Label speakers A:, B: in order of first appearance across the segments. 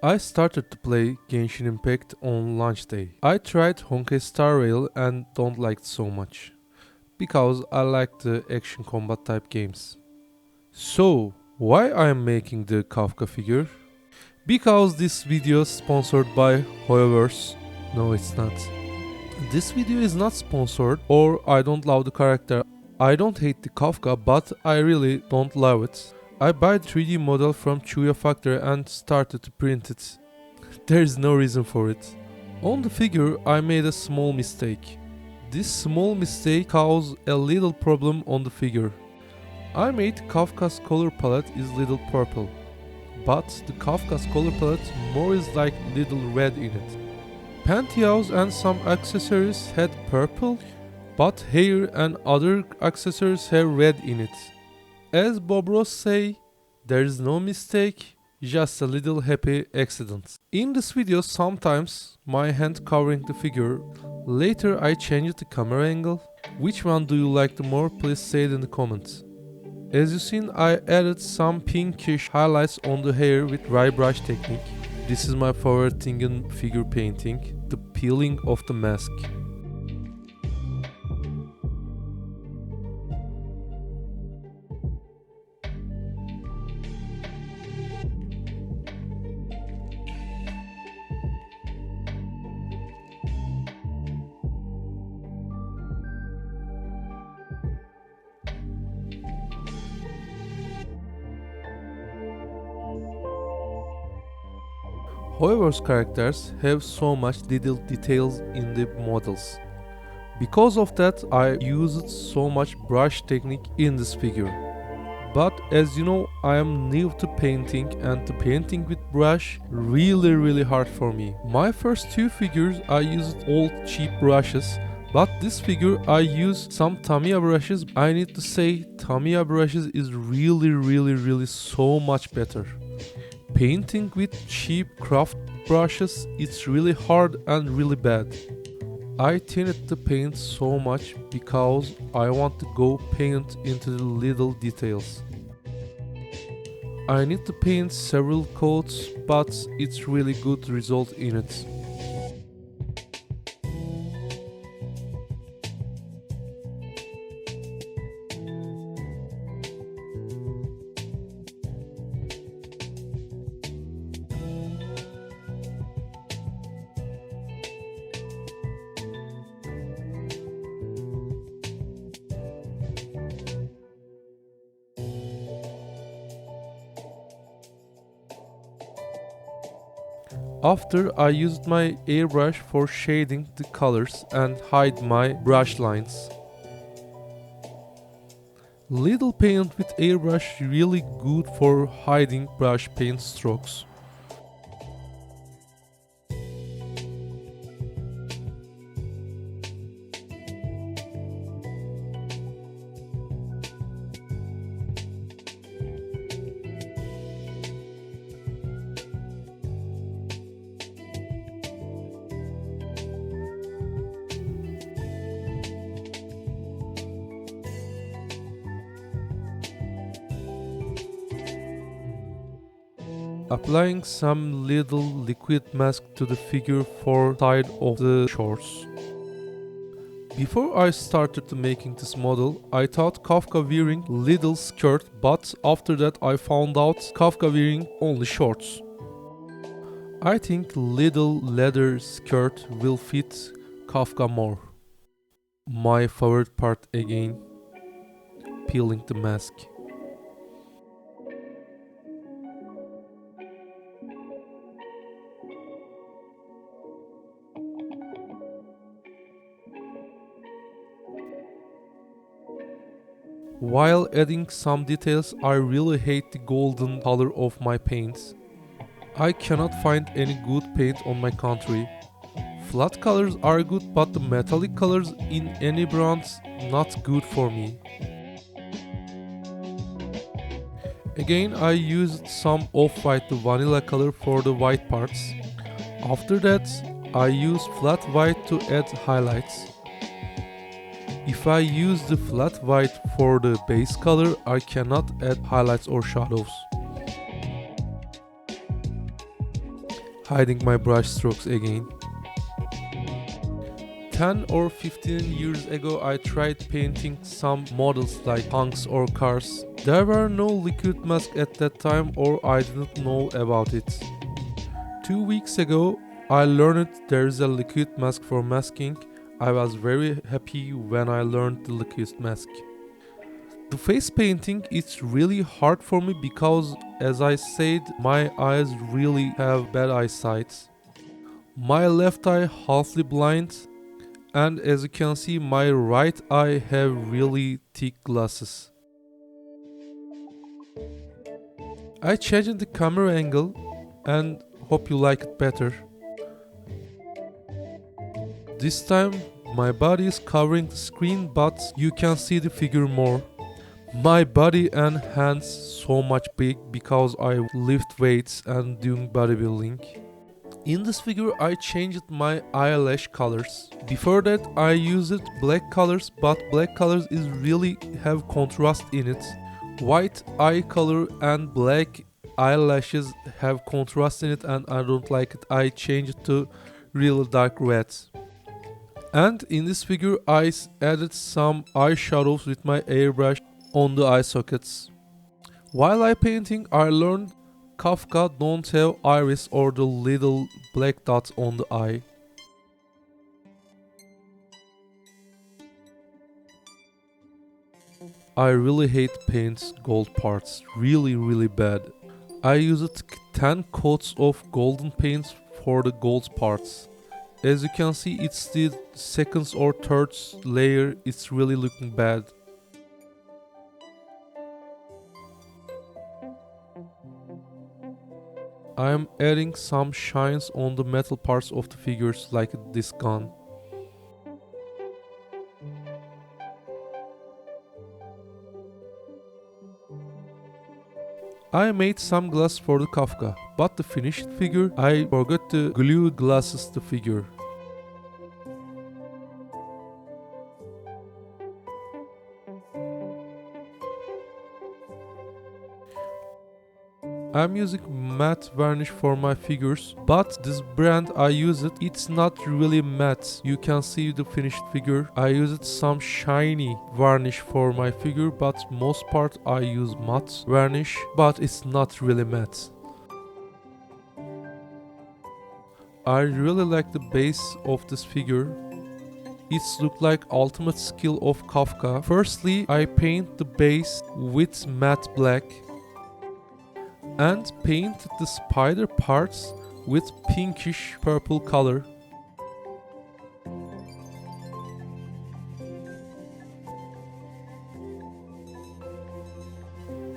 A: I started to play Genshin Impact on launch day. I tried Honkai starrail and don't like it so much. Because I like the action combat type games. So, why I am making the Kafka figure? Because this video is sponsored by Hoyoverse. No, it's not. This video is not sponsored or I don't love the character. I don't hate the Kafka, but I really don't love it. I buy the 3D model from Chuya factory and started to print it. There is no reason for it. On the figure I made a small mistake. This small mistake caused a little problem on the figure. I made Kafka's color palette is little purple. But the Kafka's color palette more is like little red in it. Pantyhose and some accessories had purple, but hair and other accessories have red in it. As Bob Ross say, there is no mistake, just a little happy accident. In this video sometimes my hand covering the figure, later I changed the camera angle. Which one do you like the more? Please say it in the comments. As you seen, I added some pinkish highlights on the hair with dry brush technique. This is my favorite thing in figure painting, the peeling of the mask. However, characters have so much little details in the models. Because of that, I used so much brush technique in this figure. But as you know, I am new to painting and the painting with brush really hard for me. My first two figures I used old cheap brushes, but this figure I used some Tamiya brushes. I need to say Tamiya brushes is really so much better. Painting with cheap craft brushes, it's really hard and really bad. I tended to paint so much because I want to go paint into the little details. I need to paint several coats, but it's really good result in it. After I used my airbrush for shading the colors and hide my brush lines. Little paint with airbrush really good for hiding brush paint strokes. Applying some little liquid mask to the figure for side of the shorts. Before I started to making this model, I thought Kafka wearing little skirt, but after that I found out Kafka wearing only shorts. I think little leather skirt will fit Kafka more. My favorite part again, peeling the mask. While adding some details, I really hate the golden color of my paints. I cannot find any good paint on my country. Flat colors are good, but the metallic colors in any brands not good for me. Again, I used some off-white, the vanilla color for the white parts. After that, I used flat white to add highlights. If I use the flat white for the base color, I cannot add highlights or shadows. hiding my brush strokes again. 10 or 15 years ago I tried painting some models like tanks or cars. There were no liquid mask at that time or I didn't know about it. 2 weeks ago I learned there is a liquid mask for masking. I was very happy when I learned the liquid mask. The face painting is really hard for me because, as I said, my eyes really have bad eyesight. My left eye halfly blind, and as you can see my right eye have really thick glasses. I changed the camera angle and hope you like it better. This time my body is covering the screen but you can see the figure more. My body and hands so much big because I lift weights and doing bodybuilding. In this figure I changed my eyelash colors. Before that I used black colors, but black colors is really have contrast in it. White eye color and black eyelashes have contrast in it and I don't like it. I changed it to really dark red. And in this figure I added some eyeshadows with my airbrush on the eye sockets. While I painting I learned Kafka don't have iris or the little black dots on the eye. I really hate paint's gold parts, really bad. I used 10 coats of golden paint for the gold parts. As you can see it's the second or third layer, it's really looking bad. I am adding some shines on the metal parts of the figures like this gun. I made some glass for the Kafka, but the finished figure I forgot to glue glasses to figure. I'm using matte varnish for my figures, but this brand I use it's not really matte. You can see the finished figure. I used some shiny varnish for my figure, but most part I use matte varnish, but it's not really matte. I really like the base of this figure. It's look like ultimate skill of Kafka. Firstly, I paint the base with matte black and paint the spider parts with pinkish purple color.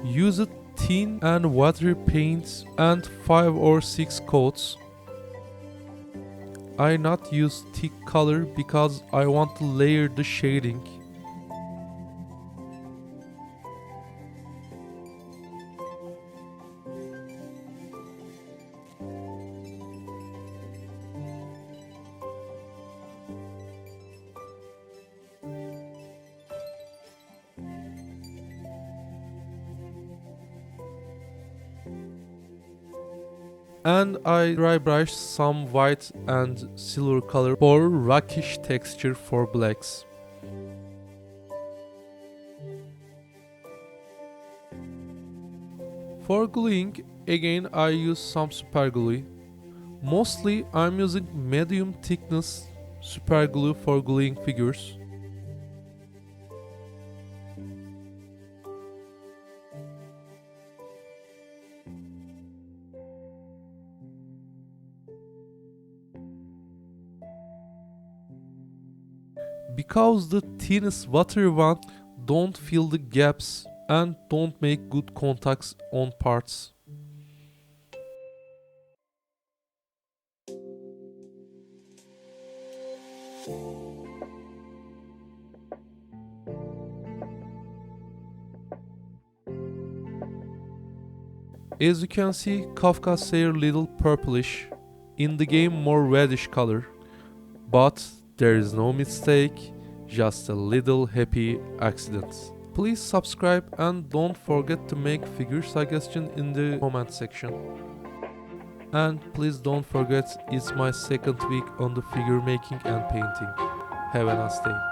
A: Use a thin and watery paints and 5 or 6 coats. I not use thick color because I want to layer the shading. And I dry brush some white and silver color for rockish texture for blacks. For gluing, again I use some super glue. Mostly I'm using medium thickness super glue for gluing figures. Because the thinnest watery one don't fill the gaps and don't make good contacts on parts. As you can see, Kafka's hair little purplish, in the game more reddish color, but there is no mistake, just a little happy accident. Please subscribe and don't forget to make figure suggestion in the comment section. And please don't forget, it's my second week on the figure making and painting. Have a nice day.